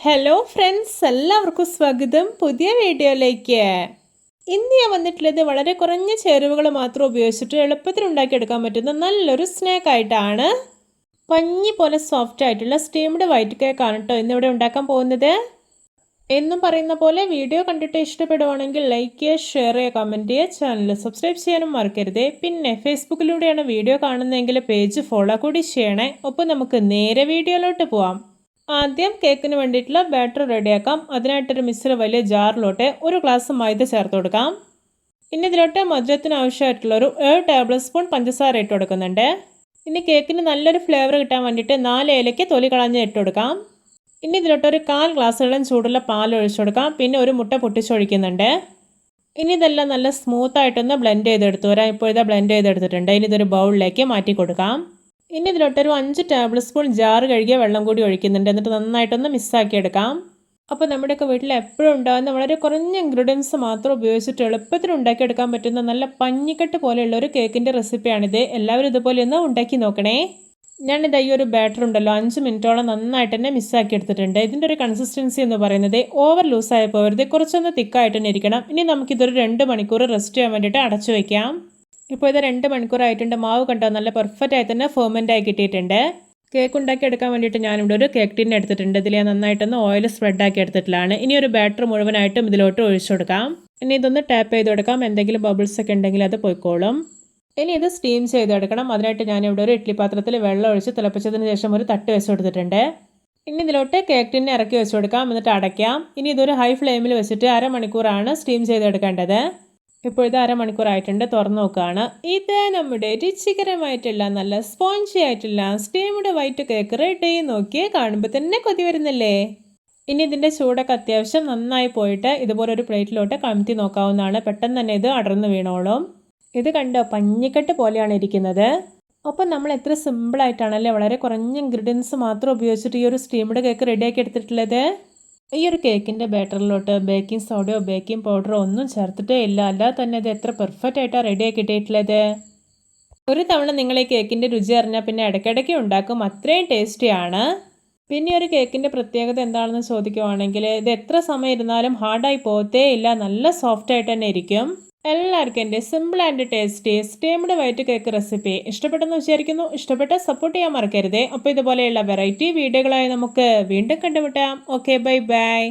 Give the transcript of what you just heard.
Hello friends, എല്ലാവർക്കും സ്വാഗതം പുതിയ വീഡിയോയിലേക്ക്. ഇന്ന് ഞാൻ വന്നിട്ടുള്ളത് വളരെ കുറഞ്ഞ ചേരുവകൾ മാത്രം ഉപയോഗിച്ചിട്ട് എളുപ്പത്തിൽ ഉണ്ടാക്കിയെടുക്കാൻ പറ്റുന്ന നല്ലൊരു സ്നാക്കായിട്ടാണ്. പഞ്ഞി പോലെ സോഫ്റ്റ് ആയിട്ടുള്ള സ്റ്റീംഡ് വൈറ്റ് കേക്കാണ് കേട്ടോ ഇന്നിവിടെ ഉണ്ടാക്കാൻ പോകുന്നത്. എന്നും പറയുന്ന പോലെ വീഡിയോ കണ്ടിട്ട് ഇഷ്ടപ്പെടുവാണെങ്കിൽ ലൈക്ക് ചെയ്യുക, ഷെയർ ചെയ്യുക, കമൻറ്റ് ചെയ്യുക, ചാനൽ സബ്സ്ക്രൈബ് ചെയ്യാനും മറക്കരുത്. പിന്നെ ഫേസ്ബുക്കിലൂടെയാണ് വീഡിയോ കാണുന്നതെങ്കിൽ പേജ് ഫോളോ കൂടി ചെയ്യണേ. ഒപ്പം നമുക്ക് നേരെ വീഡിയോയിലോട്ട് പോവാം. ആദ്യം കേക്കിന് വേണ്ടിയിട്ടുള്ള ബാറ്റർ റെഡിയാക്കാം. അതിനായിട്ടൊരു മിക്സിയുടെ വലിയ ജാറിലോട്ട് ഒരു ഗ്ലാസ് മൈദ ചേർത്ത് കൊടുക്കാം. ഇനി ഇതിലോട്ട് മധുരത്തിന് ആവശ്യമായിട്ടുള്ളൊരു 7 ടേബിൾ സ്പൂൺ പഞ്ചസാര ഇട്ട് കൊടുക്കുന്നുണ്ട്. ഇനി കേക്കിന് നല്ലൊരു ഫ്ലേവർ കിട്ടാൻ വേണ്ടിയിട്ട് 4 ഏലയ്ക്ക് തൊലി കളഞ്ഞ് ഇട്ട് കൊടുക്കാം. ഇനി ഇതിലോട്ട് ഒരു 1/4 ഗ്ലാസ്സോളം ചൂടുള്ള പാൽ ഒഴിച്ചു കൊടുക്കാം. പിന്നെ ഒരു മുട്ട പൊട്ടിച്ചൊഴിക്കുന്നുണ്ട്. ഇനി ഇതെല്ലാം നല്ല സ്മൂത്തായിട്ടൊന്ന് ബ്ലെൻഡ് ചെയ്തെടുത്തു വരാം. ഇപ്പോൾ ഇതാ ബ്ലെൻഡ് ചെയ്തെടുത്തിട്ടുണ്ട്. ഇനി ഇതൊരു ബൗളിലേക്ക് മാറ്റി കൊടുക്കാം. ഇനി ഇതിലോട്ടൊരു 5 ടേബിൾ സ്പൂൺ ജാറ് കഴുകിയ വെള്ളം കൂടി ഒഴിക്കുന്നുണ്ട്. എന്നിട്ട് നന്നായിട്ടൊന്ന് മിക്സാക്കി എടുക്കാം. അപ്പോൾ നമ്മുടെയൊക്കെ വീട്ടിൽ എപ്പോഴും ഉണ്ടാകുന്ന വളരെ കുറഞ്ഞ ഇൻഗ്രീഡിയൻസ് മാത്രം ഉപയോഗിച്ചിട്ട് എളുപ്പത്തിൽ ഉണ്ടാക്കിയെടുക്കാൻ പറ്റുന്ന നല്ല പഞ്ഞിക്കെട്ട് പോലെയുള്ള ഒരു കേക്കിൻ്റെ റെസിപ്പിയാണിത്. എല്ലാവരും ഇതുപോലെ ഒന്ന് ഉണ്ടാക്കി നോക്കണേ. ഞാനിത് ഈ ഒരു ബാറ്റർ ഉണ്ടല്ലോ 5 മിനിറ്റോളം നന്നായിട്ട് തന്നെ മിക്സാക്കി എടുത്തിട്ടുണ്ട്. ഇതിൻ്റെ ഒരു കൺസിസ്റ്റൻസി എന്ന് പറയുന്നത് ഓവർ ലൂസായി പോകരുത്, കുറച്ചൊന്ന് തിക്കായിട്ട് തന്നെ ഇരിക്കണം. ഇനി നമുക്കിതൊരു 2 മണിക്കൂർ റെസ്റ്റ് ചെയ്യാൻ വേണ്ടിയിട്ട് അടച്ചു വയ്ക്കാം. ഇപ്പോൾ ഇത് 2 മണിക്കൂറായിട്ടുണ്ട്. മാവ് കണ്ടോ നല്ല പെർഫെക്റ്റ് ആയി തന്നെ ഫെർമെൻ്റ് ആയി കിട്ടിയിട്ടുണ്ട്. കേക്ക് ഉണ്ടാക്കി എടുക്കാൻ വേണ്ടിയിട്ട് ഞാനിവിടെ ഒരു കേക്ക് ടിൻ എടുത്തിട്ടുണ്ട്. ഇതിൽ ഞാൻ നന്നായിട്ടൊന്ന് ഓയിൽ സ്പ്രെഡാക്കി എടുത്തിട്ടുള്ളതാണ്. ഇനി ഒരു ബാറ്റർ മുഴുവനായിട്ടും ഇതിലോട്ട് ഒഴിച്ചു കൊടുക്കാം. ഇനി ഇതൊന്ന് ടാപ്പ് ചെയ്ത് കൊടുക്കാം. എന്തെങ്കിലും ബബിൾസ് ഒക്കെ ഉണ്ടെങ്കിൽ അത് പോയിക്കോളും. ഇനി ഇത് സ്റ്റീം ചെയ്തെടുക്കണം. അതിനായിട്ട് ഞാനിവിടെ ഒരു ഇഡ്ഡലി പാത്രത്തിൽ വെള്ളം ഒഴിച്ച് തിളപ്പിച്ചതിന് ശേഷം ഒരു തട്ട് വെച്ച് കൊടുത്തിട്ടുണ്ട്. ഇനി ഇതിലോട്ട് കേക്ക് ടിൻ ഇറക്കി വെച്ച് കൊടുക്കാം. എന്നിട്ട് അടയ്ക്കാം. ഇനി ഇതൊരു ഹൈ ഫ്ലെയിമിൽ വെച്ചിട്ട് അരമണിക്കൂറാണ് സ്റ്റീം ചെയ്തെടുക്കേണ്ടത്. ഇപ്പോൾ ഇത് അരമണിക്കൂറായിട്ടുണ്ട്. തുറന്നു നോക്കുകയാണ്. ഇത് നമ്മുടെ രുചികരമായിട്ടുള്ള നല്ല സ്പോഞ്ചി ആയിട്ടുള്ള സ്റ്റീംഡ് വൈറ്റ് കേക്ക് റെഡി. നോക്കിയേ, കാണുമ്പോൾ തന്നെ കൊതി വരുന്നില്ലേ. ഇനി ഇതിൻ്റെ ചൂടൊക്കെ അത്യാവശ്യം നന്നായി പോയിട്ട് ഇതുപോലെ ഒരു പ്ലേറ്റിലോട്ട് കമഴ്ത്തി നോക്കാവുന്നതാണ്. പെട്ടെന്ന് തന്നെ ഇത് അടർന്നു വീണോളും. ഇത് കണ്ടോ, പഞ്ഞിക്കെട്ട് പോലെയാണ് ഇരിക്കുന്നത്. അപ്പോൾ നമ്മൾ എത്ര സിമ്പിളായിട്ടാണല്ലേ വളരെ കുറഞ്ഞ ഇൻഗ്രീഡിയൻസ് മാത്രം ഉപയോഗിച്ചിട്ട് ഈ ഒരു സ്റ്റീംഡ് കേക്ക് റെഡിയാക്കി എടുത്തിട്ടുള്ളത്. ഈ ഒരു കേക്കിൻ്റെ ബാറ്ററിലോട്ട് ബേക്കിംഗ് സോഡയോ ബേക്കിംഗ് പൗഡറോ ഒന്നും ചേർത്തിട്ടേ ഇല്ല. അല്ലാതെ തന്നെ ഇത് എത്ര പെർഫെക്റ്റ് ആയിട്ടാണ് റെഡിയാക്കി കിട്ടിയിട്ടുള്ളത്. ഒരു തവണ നിങ്ങൾ ഈ കേക്കിൻ്റെ രുചി അറിഞ്ഞാൽ പിന്നെ ഇടയ്ക്കിടയ്ക്ക് ഉണ്ടാക്കും. അത്രയും ടേസ്റ്റിയാണ്. പിന്നെ ഒരു കേക്കിൻ്റെ പ്രത്യേകത എന്താണെന്ന് ചോദിക്കുവാണെങ്കിൽ ഇത് എത്ര സമയം ഇരുന്നാലും ഹാർഡായി പോകത്തേ ഇല്ല. നല്ല സോഫ്റ്റ് ആയിട്ട് തന്നെ ഇരിക്കും. എല്ലാവർക്കും എൻ്റെ simple and tasty steamed white cake recipe ഇഷ്ടപ്പെട്ടെന്ന് വിചാരിക്കുന്നു. ഇഷ്ടപ്പെട്ട സപ്പോർട്ട് ചെയ്യാൻ മറക്കരുതേ. അപ്പോൾ ഇതുപോലെയുള്ള വെറൈറ്റി വീഡിയോകളായി നമുക്ക് വീണ്ടും കണ്ടുമുട്ടാം. Okay, bye bye.